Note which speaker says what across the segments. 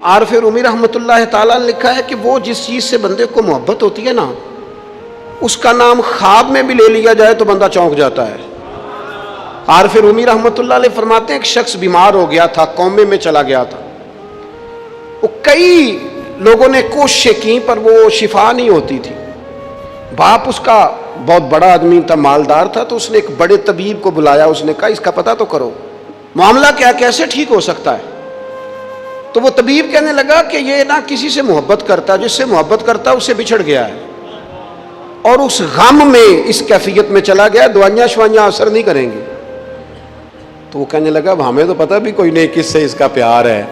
Speaker 1: عارف رومی رحمتہ تعالیٰ نے لکھا ہے کہ وہ جس چیز سے بندے کو محبت ہوتی ہے نا، اس کا نام خواب میں بھی لے لیا جائے تو بندہ چونک جاتا ہے۔ عارف رومی رحمتہ اللہ علیہ فرماتے ہیں ایک شخص بیمار ہو گیا تھا، کومے میں چلا گیا تھا، وہ کئی لوگوں نے کوششیں کی پر وہ شفا نہیں ہوتی تھی۔ باپ اس کا بہت بڑا آدمی تھا، مالدار تھا، تو اس نے ایک بڑے طبیب کو بلایا، اس نے کہا اس کا پتہ تو کرو معاملہ کیا، کیسے ٹھیک ہو سکتا ہے۔ تو وہ طبیب کہنے لگا کہ یہ نہ کسی سے محبت کرتا، جس سے محبت کرتا اس سے بچھڑ گیا ہے، اور اس غم میں اس کیفیت میں چلا گیا، دوائیاں شوائیاں اثر نہیں کریں گی۔ تو وہ کہنے لگا اب ہمیں تو پتہ بھی کوئی نہیں کس سے اس کا پیار ہے،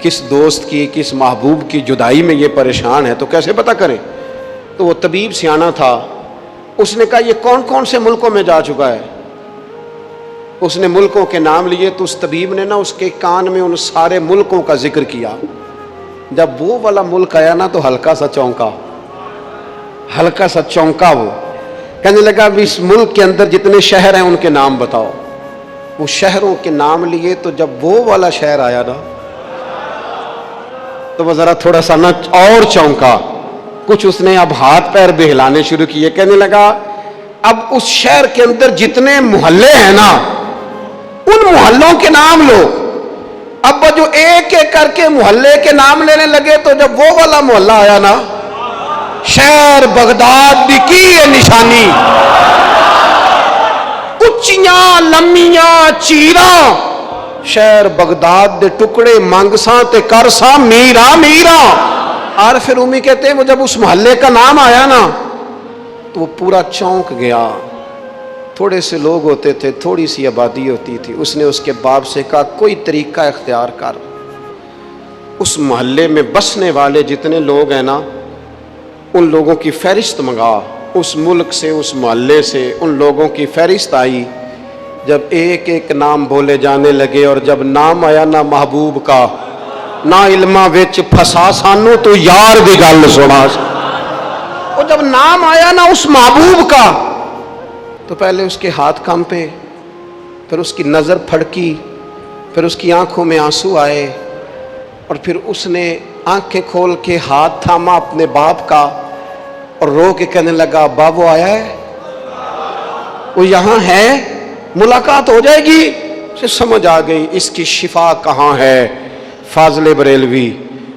Speaker 1: کس دوست کی، کس محبوب کی جدائی میں یہ پریشان ہے، تو کیسے پتہ کریں۔ تو وہ طبیب سیانا تھا، اس نے کہا یہ کون کون سے ملکوں میں جا چکا ہے۔ اس نے ملکوں کے نام لیے تو اس طبیب نے نا اس کے کان میں ان سارے ملکوں کا ذکر کیا۔ جب وہ والا ملک آیا نا تو ہلکا سا چونکا، وہ کہنے لگا اب اس ملک کے اندر جتنے شہر ہیں ان کے نام بتاؤ۔ وہ شہروں کے نام لیے تو جب وہ والا شہر آیا نا تو وہ ذرا تھوڑا سا نا اور چونکا، کچھ اس نے اب ہاتھ پیر بھی ہلانے شروع کیے، کہنے لگا اب اس شہر کے اندر جتنے محلے ہیں نا ان محلوں کے نام لو۔ اب وہ جو ایک ایک کر کے محلے کے نام لینے لگے تو جب وہ والا محلہ آیا نا، شہر بغداد دی کی ہے نشانی، اچیاں لمیاں چیراں، شہر بغداد دے ٹکڑے منگساں تے کرساں میرا میرا۔ عارف رومی کہتے ہیں وہ جب اس محلے کا نام آیا نا تو وہ پورا چونک گیا۔ تھوڑے سے لوگ ہوتے تھے، تھوڑی سی آبادی ہوتی تھی، اس نے اس کے باپ سے کہا کوئی طریقہ اختیار کر، اس محلے میں بسنے والے جتنے لوگ ہیں نا ان لوگوں کی فہرست منگا۔ اس ملک سے، اس محلے سے ان لوگوں کی فہرست آئی۔ جب ایک ایک نام بولے جانے لگے اور جب نام آیا نا محبوب کا، نہ علمہ وچ پھسا سانو تو یار دی گل سنا۔ اور جب نام آیا نا اس محبوب کا تو پہلے اس کے ہاتھ کانپے، پھر اس کی نظر پھڑکی، پھر اس کی آنکھوں میں آنسو آئے، اور پھر اس نے آنکھیں کھول کے ہاتھ تھاما اپنے باپ کا اور رو کے کہنے لگا بابو آیا ہے، وہ یہاں ہے، ملاقات ہو جائے گی۔ اسے سمجھ آ گئی اس کی شفا کہاں ہے۔ فاضل بریلوی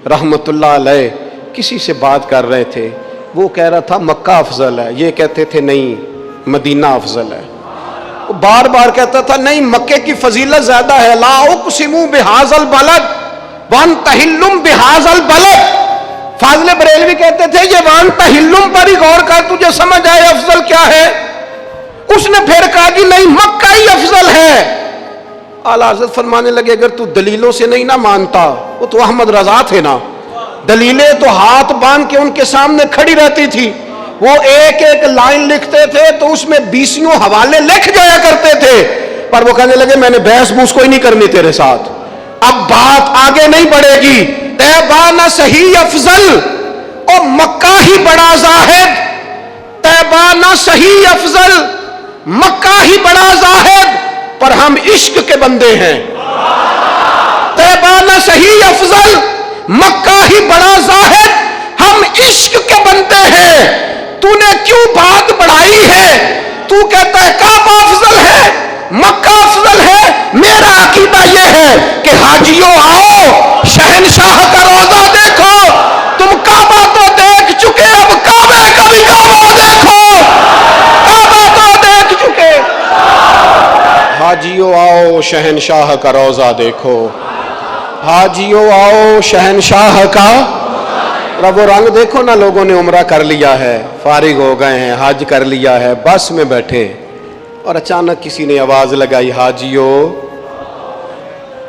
Speaker 1: رحمت اللہ علیہ کسی سے بات کر رہے تھے، وہ کہہ رہا تھا مکہ افضل ہے، یہ کہتے تھے نہیں مدینہ افضل ہے۔ وہ بار بار کہتا تھا نہیں مکے کی فضیلت زیادہ ہے، لا اقسم بہذا البلد وانت حل بہذا البلد۔ فاضل بریلوی کہتے تھے یہ وانت حل پر ہی غور کر، تجھے سمجھ آئے افضل کیا ہے۔ اس نے پھر کہا کہ نہیں مکہ ہی افضل ہے۔ اعلیٰ حضرت فرمانے لگے اگر تو دلیلوں سے نہیں نہ مانتا، وہ تو احمد رضا تھے نا، دلیلیں تو ہاتھ باندھ کے ان کے سامنے کھڑی رہتی تھی، وہ ایک ایک لائن لکھتے تھے تو اس میں 20 حوالے لکھ جایا کرتے تھے، پر وہ کہنے لگے میں نے بحث بوس کوئی نہیں کرنی تیرے ساتھ، اب بات آگے نہیں بڑھے گی۔ طیبہ نہ صحیح افضل اور مکہ ہی بڑا زاہد، طیبہ نہ صحیح افضل مکہ ہی بڑا زاہد، پر ہم عشق کے بندے ہیں۔ طیبہ نہ صحیح افضل مکہ ہی بڑا زاہد، ہم عشق کے بندے ہیں۔ تو نے کیوں بات بڑھائی ہے؟ تو کہتا ہے کعبہ افضل ہے، مکہ افضل ہے۔ میرا عقیدہ یہ ہے کہ حاجیوں آؤ شہنشاہ کا روضہ دیکھو، تم کعبہ تو دیکھ چکے، اب کعبے کا بھی کعبہ دیکھو، کعبہ تو دیکھ چکے۔ حاجیوں آؤ شہنشاہ کا روضہ دیکھو، حاجیوں آؤ شہنشاہ کا رب و رنگ دیکھو نا۔ لوگوں نے عمرہ کر لیا ہے، فارغ ہو گئے ہیں، حج کر لیا ہے، بس میں بیٹھے اور اچانک کسی نے آواز لگائی حاجیوں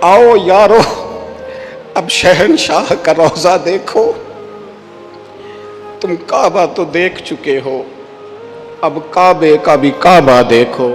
Speaker 1: آؤ یارو اب شہنشاہ کا روضہ دیکھو، تم کعبہ تو دیکھ چکے ہو، اب کعبے کا بھی کعبہ دیکھو۔